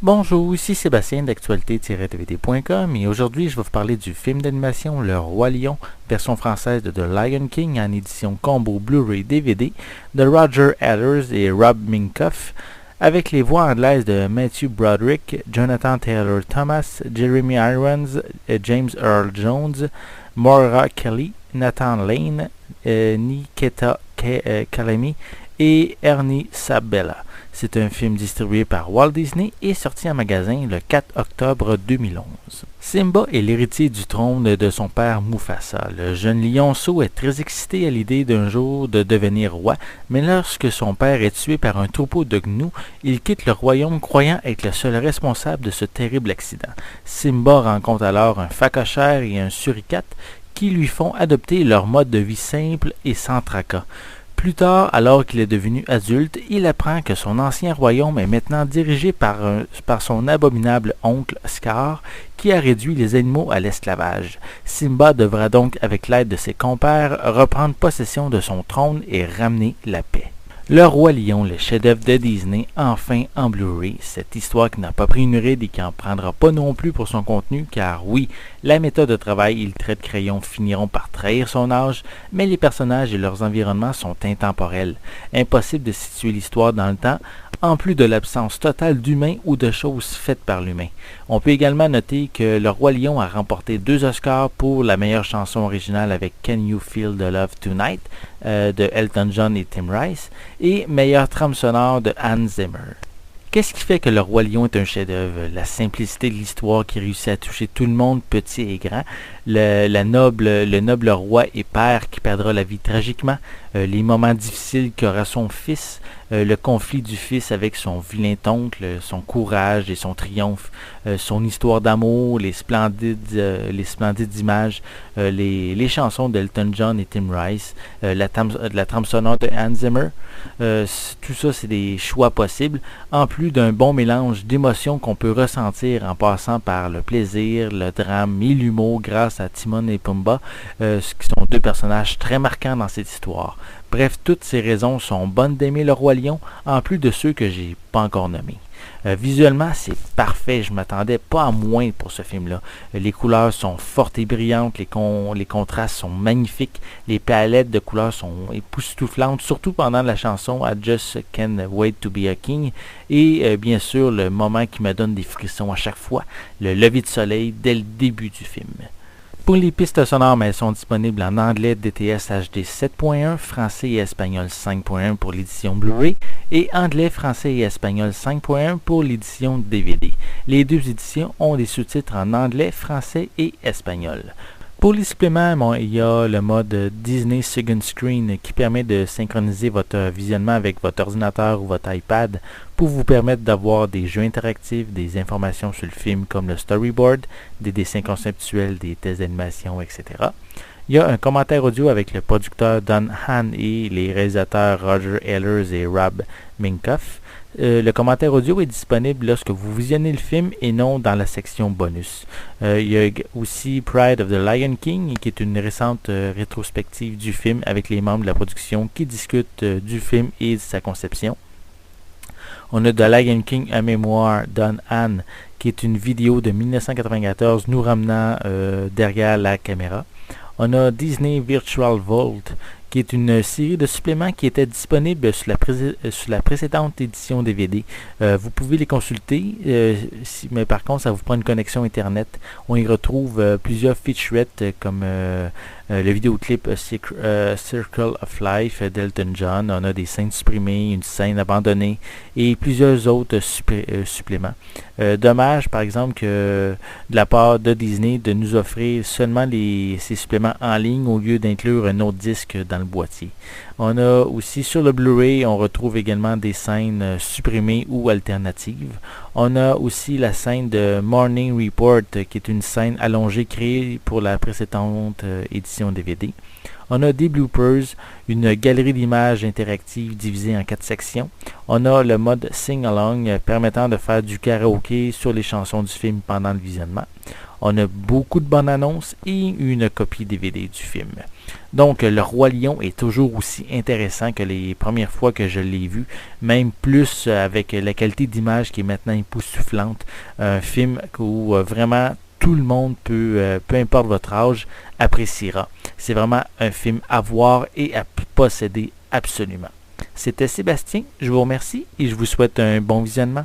Bonjour, ici Sébastien d'actualité-tv.com et aujourd'hui je vais vous parler du film d'animation Le Roi Lion, version française de The Lion King en édition combo Blu-ray DVD de Roger Allers et Rob Minkoff, avec les voix anglaises de Matthew Broderick, Jonathan Taylor Thomas, Jeremy Irons, James Earl Jones, Maura Kelly, Nathan Lane, Nikita Kalemi et Ernie Sabella. C'est un film distribué par Walt Disney et sorti en magasin le 4 octobre 2011. Simba est l'héritier du trône de son père Mufasa. Le jeune lionceau est très excité à l'idée d'un jour de devenir roi, mais lorsque son père est tué par un troupeau de gnous, il quitte le royaume croyant être le seul responsable de ce terrible accident. Simba rencontre alors un phacochère et un suricate qui lui font adopter leur mode de vie simple et sans tracas. Plus tard, alors qu'il est devenu adulte, il apprend que son ancien royaume est maintenant dirigé par son abominable oncle Scar, qui a réduit les animaux à l'esclavage. Simba devra donc, avec l'aide de ses compères, reprendre possession de son trône et ramener la paix. Le Roi Lion, le chef-d'œuvre de Disney, enfin en Blu-ray. Cette histoire qui n'a pas pris une ride et qui n'en prendra pas non plus pour son contenu, car oui, la méthode de travail et le trait de crayon finiront par trahir son âge, mais les personnages et leurs environnements sont intemporels. Impossible de situer l'histoire dans le temps, en plus de l'absence totale d'humains ou de choses faites par l'humain. On peut également noter que Le Roi Lion a remporté 2 Oscars pour la meilleure chanson originale avec Can You Feel the Love Tonight de Elton John et Tim Rice et meilleure trame sonore de Hans Zimmer. Qu'est-ce qui fait que Le Roi Lion est un chef-d'œuvre? La simplicité de l'histoire qui réussit à toucher tout le monde, petit et grand. Le noble roi et père qui perdra la vie tragiquement. Les moments difficiles qu'aura son fils. Le conflit du fils avec son vilain oncle, son courage et son triomphe. Son histoire d'amour, les splendides images. Les chansons d'Elton John et Tim Rice. La trame sonore de Hans Zimmer. Tout ça, c'est des choix possibles. En plus d'un bon mélange d'émotions qu'on peut ressentir en passant par le plaisir, le drame et l'humour grâce à Timon et Pumba, qui sont 2 personnages très marquants dans cette histoire. Bref, toutes ces raisons sont bonnes d'aimer Le Roi Lion, en plus de ceux que j'ai pas encore nommés. Visuellement, c'est parfait, je m'attendais pas à moins pour ce film-là. Les couleurs sont fortes et brillantes, les contrastes sont magnifiques, les palettes de couleurs sont époustouflantes, surtout pendant la chanson I Just Can't Wait to Be a King, et bien sûr, le moment qui me donne des frissons à chaque fois, le lever de soleil dès le début du film. Pour les pistes sonores, elles sont disponibles en anglais DTS HD 7.1, français et espagnol 5.1 pour l'édition Blu-ray et anglais, français et espagnol 5.1 pour l'édition DVD. Les 2 éditions ont des sous-titres en anglais, français et espagnol. Pour les suppléments, il y a le mode Disney Second Screen qui permet de synchroniser votre visionnement avec votre ordinateur ou votre iPad pour vous permettre d'avoir des jeux interactifs, des informations sur le film comme le storyboard, des dessins conceptuels, des tests d'animation, etc. Il y a un commentaire audio avec le producteur Don Hahn et les réalisateurs Roger Allers et Rob Minkoff. Le commentaire audio est disponible lorsque vous visionnez le film et non dans la section bonus. Il y a aussi Pride of the Lion King, qui est une récente rétrospective du film avec les membres de la production qui discutent du film et de sa conception. On a The Lion King à mémoire Don Hahn, qui est une vidéo de 1994 nous ramenant derrière la caméra. On a Disney Virtual Vault, qui est une série de suppléments qui était disponible sur la précédente édition DVD. Vous pouvez les consulter, mais par contre, ça vous prend une connexion Internet. On y retrouve plusieurs featurettes comme le vidéoclip Circle of Life d'Elton John. On a des scènes supprimées, une scène abandonnée et plusieurs autres suppléments. Dommage, par exemple, que de la part de Disney de nous offrir seulement ces suppléments en ligne au lieu d'inclure un autre disque dans le boîtier. On a aussi sur le Blu-ray, on retrouve également des scènes supprimées ou alternatives. On a aussi la scène de Morning Report, qui est une scène allongée créée pour la précédente édition DVD. On a des bloopers, une galerie d'images interactives divisée en 4 sections. On a le mode Sing Along permettant de faire du karaoké sur les chansons du film pendant le visionnement. On a beaucoup de bonnes annonces et une copie DVD du film. Donc, Le Roi Lion est toujours aussi intéressant que les premières fois que je l'ai vu, même plus avec la qualité d'image qui est maintenant époustouflante. Un film où vraiment tout le monde peut, peu importe votre âge, appréciera. C'est vraiment un film à voir et à posséder absolument. C'était Sébastien, je vous remercie et je vous souhaite un bon visionnement.